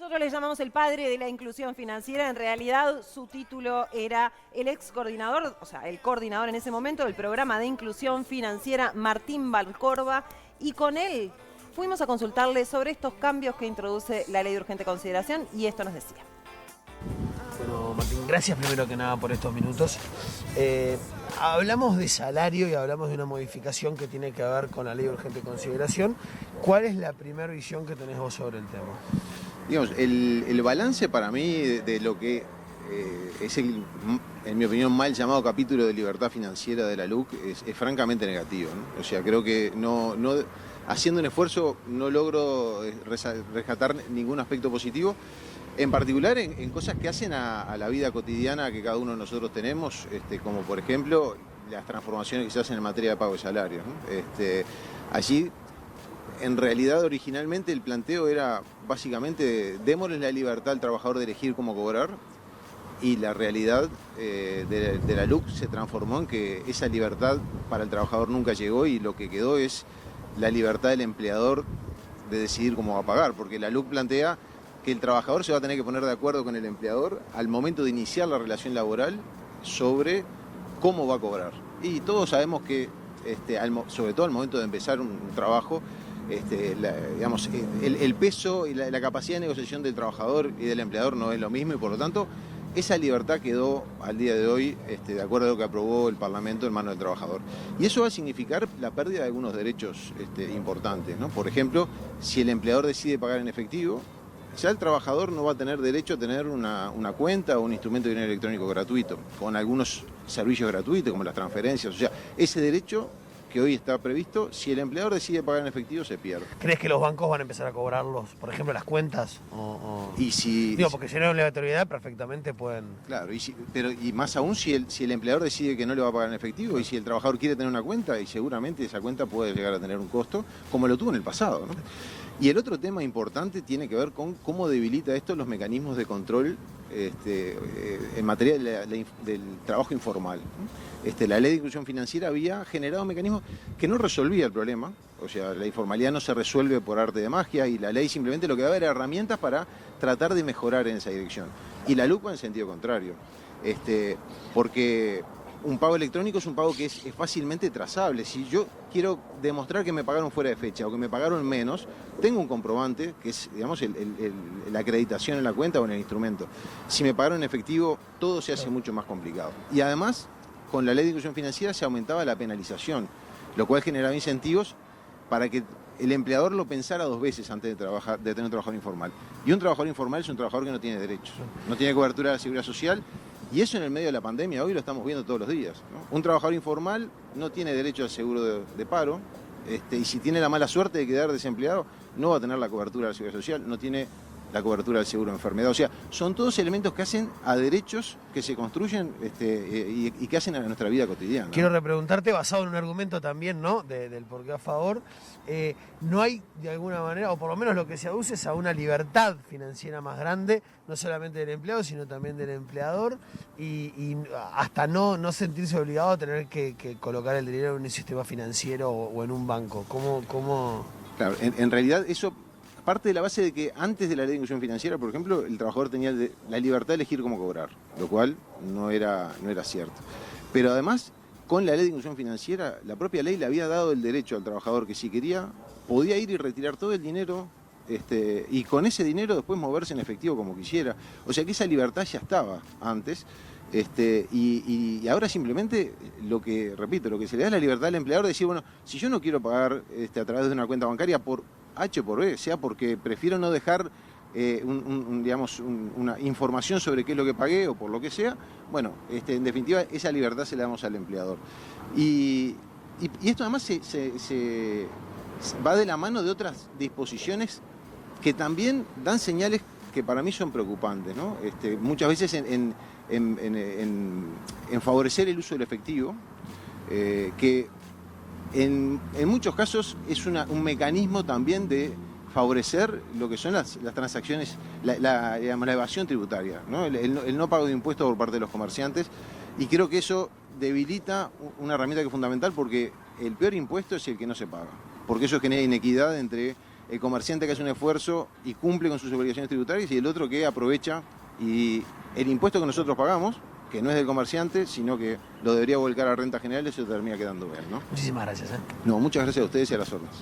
Nosotros le llamamos el padre de la inclusión financiera. En realidad su título era el ex coordinador, o sea, el coordinador en ese momento del programa de inclusión financiera, Martín Valcorba, y con él fuimos a consultarle sobre estos cambios que introduce la ley de urgente consideración y esto nos decía. Bueno, Martín, gracias primero que nada por estos minutos. Hablamos de salario y hablamos de una modificación que tiene que ver con la ley de urgente consideración. ¿Cuál es la primera visión que tenés vos sobre el tema? Digamos, el balance para mí de lo que es en mi opinión, mal llamado capítulo de libertad financiera de la LUC es francamente negativo, ¿no? O sea, creo que haciendo un esfuerzo no logro rescatar ningún aspecto positivo, en particular en cosas que hacen a la vida cotidiana que cada uno de nosotros tenemos, como por ejemplo las transformaciones que se hacen en materia de pago de salarios, ¿no? Allí, en realidad, originalmente el planteo era básicamente démosle la libertad al trabajador de elegir cómo cobrar, y la realidad de la LUC se transformó en que esa libertad para el trabajador nunca llegó y lo que quedó es la libertad del empleador de decidir cómo va a pagar, porque la LUC plantea que el trabajador se va a tener que poner de acuerdo con el empleador al momento de iniciar la relación laboral sobre cómo va a cobrar. Y todos sabemos que, sobre todo al momento de empezar un trabajo, el peso y la capacidad de negociación del trabajador y del empleador no es lo mismo y por lo tanto esa libertad quedó al día de hoy, de acuerdo a lo que aprobó el Parlamento, en manos del trabajador. Y eso va a significar la pérdida de algunos derechos importantes, ¿no? Por ejemplo, si el empleador decide pagar en efectivo, ya el trabajador no va a tener derecho a tener una cuenta o un instrumento de dinero electrónico gratuito, con algunos servicios gratuitos como las transferencias. O sea, ese derecho que hoy está previsto, si el empleador decide pagar en efectivo, se pierde. ¿Crees que los bancos van a empezar a cobrarlos, por ejemplo, las cuentas? Y si... Digo, porque si no hay obligatoriedad, perfectamente pueden... Claro, y más aún si el empleador decide que no le va a pagar en efectivo y si el trabajador quiere tener una cuenta, y seguramente esa cuenta puede llegar a tener un costo, como lo tuvo en el pasado, ¿no? Y el otro tema importante tiene que ver con cómo debilita esto los mecanismos de control en materia del trabajo informal, ¿no? La ley de inclusión financiera había generado mecanismos que no resolvía el problema, o sea, la informalidad no se resuelve por arte de magia y la ley simplemente lo que daba era herramientas para tratar de mejorar en esa dirección. Y la LUC va en sentido contrario, porque un pago electrónico es un pago que es fácilmente trazable. Si yo quiero demostrar que me pagaron fuera de fecha o que me pagaron menos, tengo un comprobante, que es, digamos, la acreditación en la cuenta o en el instrumento. Si me pagaron en efectivo, todo se hace mucho más complicado. Y además, con la ley de inclusión financiera se aumentaba la penalización, lo cual generaba incentivos para que el empleador lo pensara dos veces antes de tener un trabajador informal. Y un trabajador informal es un trabajador que no tiene derechos, no tiene cobertura de la seguridad social. Y eso en el medio de la pandemia, hoy lo estamos viendo todos los días, ¿no? Un trabajador informal no tiene derecho al seguro de paro, y si tiene la mala suerte de quedar desempleado, no va a tener la cobertura de la seguridad social, no tiene la cobertura del seguro de enfermedad. O sea, son todos elementos que hacen a derechos que se construyen y que hacen a nuestra vida cotidiana, ¿no? Quiero repreguntarte, basado en un argumento también, ¿no?, del por qué a favor, no hay de alguna manera, o por lo menos lo que se aduce es a una libertad financiera más grande, no solamente del empleado, sino también del empleador, y hasta no sentirse obligado a tener que colocar el dinero en un sistema financiero o en un banco. ¿Cómo? Claro, en realidad eso parte de la base de que antes de la ley de inclusión financiera, por ejemplo, el trabajador tenía la libertad de elegir cómo cobrar, lo cual no era cierto. Pero además, con la ley de inclusión financiera, la propia ley le había dado el derecho al trabajador que si quería, podía ir y retirar todo el dinero, y con ese dinero después moverse en efectivo como quisiera. O sea que esa libertad ya estaba antes. Y ahora simplemente lo que se le da es la libertad al empleador de decir, bueno, si yo no quiero pagar a través de una cuenta bancaria por H o por B, sea porque prefiero no dejar una información sobre qué es lo que pagué o por lo que sea, bueno, en definitiva esa libertad se la damos al empleador. Y esto además se va de la mano de otras disposiciones que también dan señales que para mí son preocupantes, ¿no? Muchas veces en favorecer el uso del efectivo, que en muchos casos es un mecanismo también de favorecer lo que son las transacciones, la evasión tributaria, ¿no? El no pago de impuestos por parte de los comerciantes, y creo que eso debilita una herramienta que es fundamental, porque el peor impuesto es el que no se paga, porque eso genera inequidad entre el comerciante que hace un esfuerzo y cumple con sus obligaciones tributarias y el otro que aprovecha y el impuesto que nosotros pagamos, que no es del comerciante, sino que lo debería volcar a renta general, eso termina quedando bien, ¿no? Muchísimas gracias. No, muchas gracias a ustedes y a las órdenes.